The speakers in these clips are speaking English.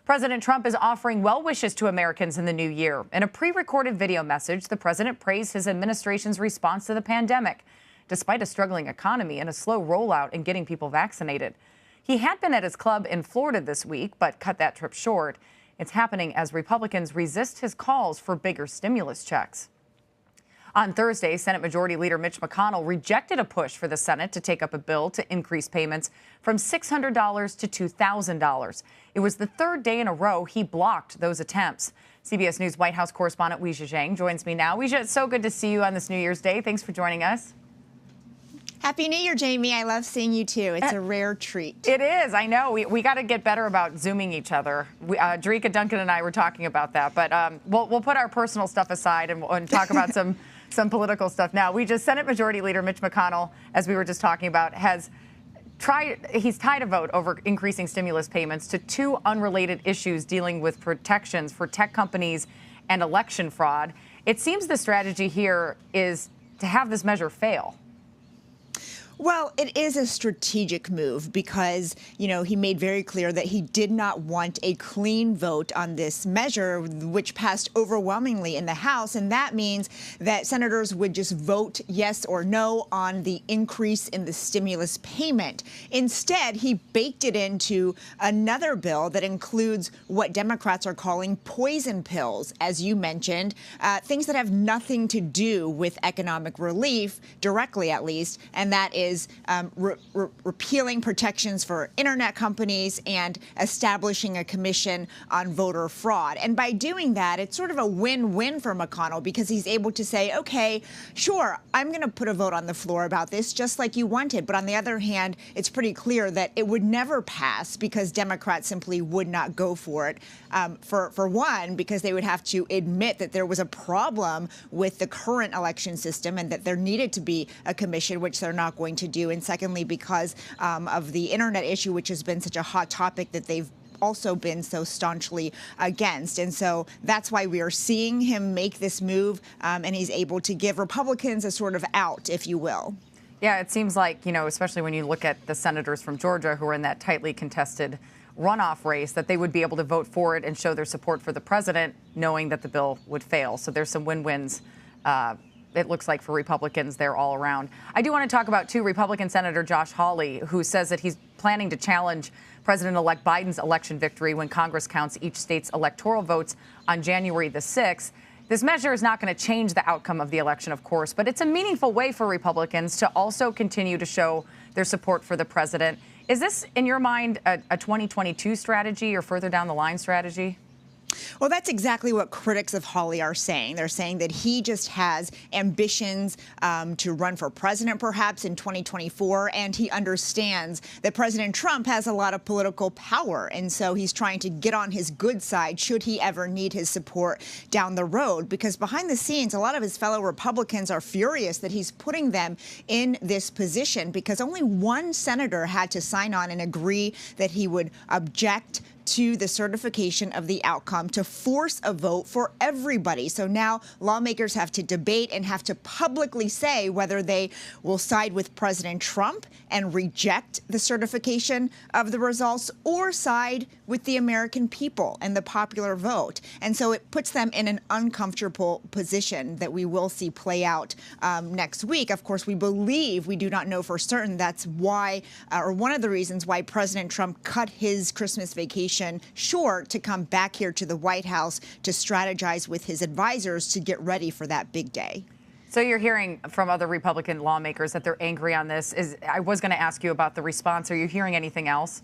President Trump is offering well wishes to Americans in the new year. In a pre-recorded video message, the president praised his administration's response to the pandemic, despite a struggling economy and a slow rollout in getting people vaccinated. He had been at his club in Florida this week, but cut that trip short. It's happening as Republicans resist his calls for bigger stimulus checks. On Thursday, Senate Majority Leader Mitch McConnell rejected a push for the Senate to take up a bill to increase payments from $600 to $2,000. It was the third day in a row he blocked those attempts. CBS News White House correspondent Weijia Zhang joins me now. Weijia, it's so good to see you on this New Year's Day. Thanks for joining us. Happy New Year, Jamie. I love seeing you, too. It's a rare treat. It is. I know. We got to get better about Zooming each other. Jerika Duncan and I were talking about that. But we'll put our personal stuff aside and talk about some political stuff now. Senate Majority Leader Mitch McConnell, as we were just talking about, he's tied a vote over increasing stimulus payments to two unrelated issues dealing with protections for tech companies and election fraud. It seems the strategy here is to have this measure fail. Well, it is a strategic move because, he made very clear that he did not want a clean vote on this measure, which passed overwhelmingly in the House. And that means that senators would just vote yes or no on the increase in the stimulus payment. Instead, he baked it into another bill that includes what Democrats are calling poison pills, as you mentioned, things that have nothing to do with economic relief, directly at least, and that is repealing protections for internet companies and establishing a commission on voter fraud. And by doing that, it's sort of a win-win for McConnell because he's able to say, OK, sure, I'm going to put a vote on the floor about this just like you wanted. But on the other hand, it's pretty clear that it would never pass because Democrats simply would not go for it. For one, because they would have to admit that there was a problem with the current election system and that there needed to be a commission, which they're not going to do. And secondly, because of the internet issue, which has been such a hot topic that they've also been so staunchly against. And so that's why we are seeing him make this move, and he's able to give Republicans a sort of out, if you will. Yeah, it seems like, especially when you look at the senators from Georgia who are in that tightly contested runoff race, that they would be able to vote for it and show their support for the president, knowing that the bill would fail. So there's some win-wins. It looks like for Republicans there all around. I do want to talk about, too, Republican Senator Josh Hawley, who says that he's planning to challenge President-elect Biden's election victory when Congress counts each state's electoral votes on January the 6th. This measure is not going to change the outcome of the election, of course, but it's a meaningful way for Republicans to also continue to show their support for the president. Is this, in your mind, a 2022 strategy or further down the line strategy? Well, that's exactly what critics of Hawley are saying. They're saying that he just has ambitions to run for president, perhaps, in 2024. And he understands that President Trump has a lot of political power. And so he's trying to get on his good side should he ever need his support down the road. Because behind the scenes, a lot of his fellow Republicans are furious that he's putting them in this position because only one senator had to sign on and agree that he would object to the certification of the outcome to force a vote for everybody. So now lawmakers have to debate and have to publicly say whether they will side with President Trump and reject the certification of the results or side with the American people and the popular vote. And so it puts them in an uncomfortable position that we will see play out next week. Of course, we believe, we do not know for certain, that's why, or one of the reasons why President Trump cut his Christmas vacation short to come back here to the White House to strategize with his advisors to get ready for that big day. So you're hearing from other Republican lawmakers that they're angry on this. I was going to ask you about the response. Are you hearing anything else?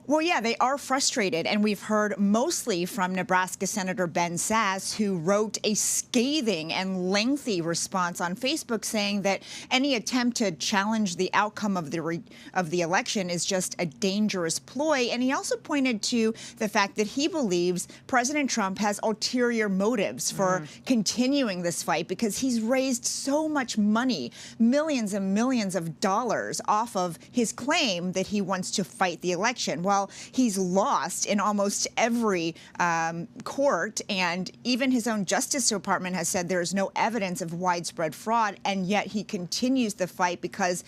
Well, yeah, they are frustrated, and we've heard mostly from Nebraska Senator Ben Sasse, who wrote a scathing and lengthy response on Facebook saying that any attempt to challenge the outcome of the election is just a dangerous ploy. And he also pointed to the fact that he believes President Trump has ulterior motives for continuing this fight because he's raised so much money, millions and millions of dollars, off of his claim that he wants to fight the election. Well, Well, he's lost in almost every court, and even his own Justice Department has said there is no evidence of widespread fraud, and yet he continues the fight because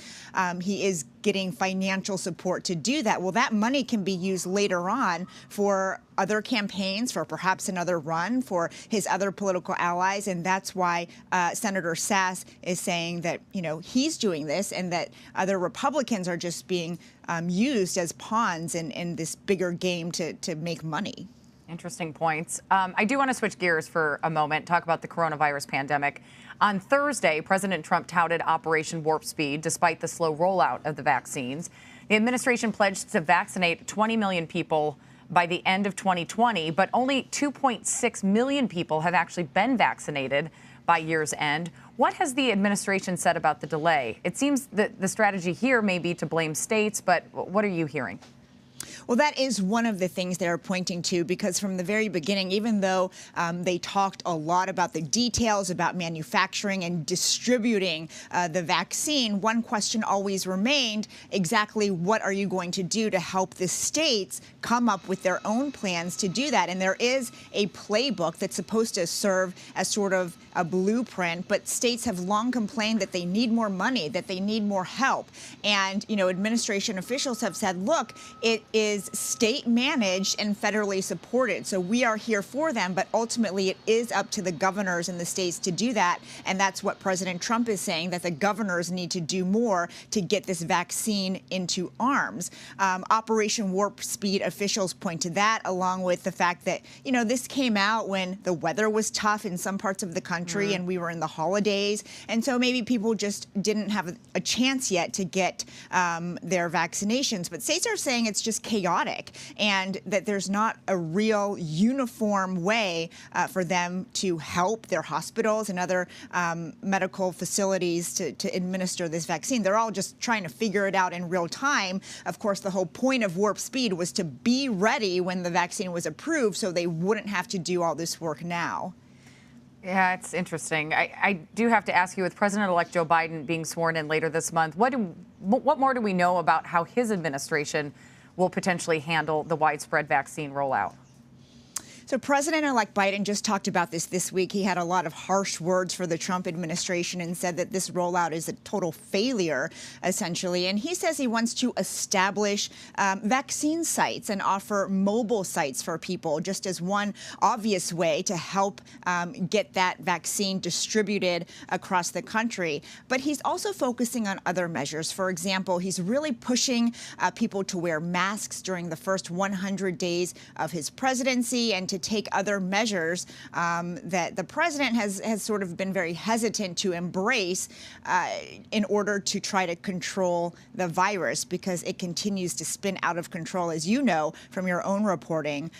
he is getting financial support to do that. Well, that money can be used later on for other campaigns, for perhaps another run, for his other political allies, and that's why Senator Sass is saying that, he's doing this and that other Republicans are just being used as pawns in this bigger game to make money. Interesting points. I do want to switch gears for a moment, talk about the coronavirus pandemic. On Thursday, President Trump touted Operation Warp Speed despite the slow rollout of the vaccines. The administration pledged to vaccinate 20 million people by the end of 2020, but only 2.6 million people have actually been vaccinated by year's end. What has the administration said about the delay? It seems that the strategy here may be to blame states, but what are you hearing? Well, that is one of the things they're pointing to, because from the very beginning, even though they talked a lot about the details about manufacturing and distributing the vaccine, one question always remained: exactly what are you going to do to help the states come up with their own plans to do that? And there is a playbook that's supposed to serve as sort of a blueprint, but states have long complained that they need more money, that they need more help. And, administration officials have said, look, it is state managed and federally supported. So we are here for them, but ultimately it is up to the governors in the states to do that. And that's what President Trump is saying, that the governors need to do more to get this vaccine into arms. Operation Warp Speed officials point to that, along with the fact that, this came out when the weather was tough in some parts of the country and we were in the holidays. And so maybe people just didn't have a chance yet to get their vaccinations. But states are saying it's just chaotic and that there's not a real uniform way for them to help their hospitals and other medical facilities to administer this vaccine. They're all just trying to figure it out in real time. Of course, the whole point of Warp Speed was to be ready when the vaccine was approved so they wouldn't have to do all this work now. Yeah, it's interesting. I do have to ask you, with President-elect Joe Biden being sworn in later this month, what more do we know about how his administration will potentially handle the widespread vaccine rollout? So President-elect Biden just talked about this week. He had a lot of harsh words for the Trump administration and said that this rollout is a total failure, essentially. And he says he wants to establish vaccine sites and offer mobile sites for people, just as one obvious way to help get that vaccine distributed across the country. But he's also focusing on other measures. For example, he's really pushing people to wear masks during the first 100 days of his presidency and to take other measures that the president has sort of been very hesitant to embrace in order to try to control the virus, because it continues to spin out of control, as you know from your own reporting,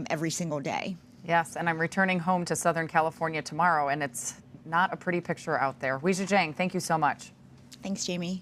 every single day. Yes, and I'm returning home to Southern California tomorrow, and it's not a pretty picture out there. Weijia Jiang, thank you so much. Thanks, Jamie.